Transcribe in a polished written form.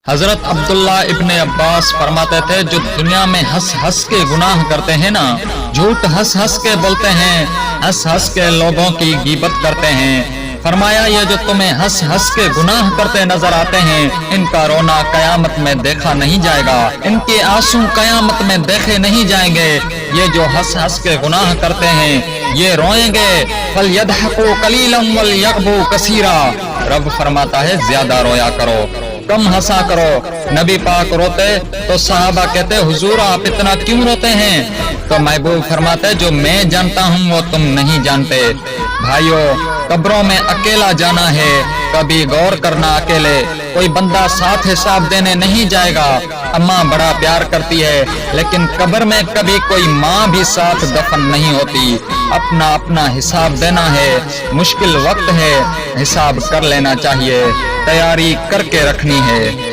हजरत अब्दुल्ला इब्ने अब्बास फरमाते थे, जो दुनिया में हंस हंस के गुनाह करते हैं ना, झूठ हंस हंस के बोलते हैं, हंस हंस के लोगों की गीबत करते हैं। फरमाया, ये जो तुम्हें हंस हंस के गुनाह करते नजर आते हैं, इनका रोना कयामत में देखा नहीं जाएगा, इनके आंसू कयामत में देखे नहीं जाएंगे। ये जो हंस हंस के गुनाह करते हैं, ये रोएंगे। फलयदहकू कलीलन वलयगबू कसीरा। रब फरमाता है, ज्यादा रोया करो, कम हंसा करो। नबी पाक रोते तो सहाबा कहते, हुजूर आप इतना क्यों रोते हैं? तो महबूब फरमाते, जो मैं जानता हूँ वो तुम नहीं जानते। भाइयों, कब्रों में अकेला जाना है, कभी गौर करना अकेले। कोई बंदा साथ हिसाब देने नहीं जाएगा। अम्मा बड़ा प्यार करती है, लेकिन कब्र में कभी कोई माँ भी साथ दफन नहीं होती। अपना अपना हिसाब देना है। मुश्किल वक्त है, हिसाब कर लेना चाहिए, तैयारी करके रखनी है।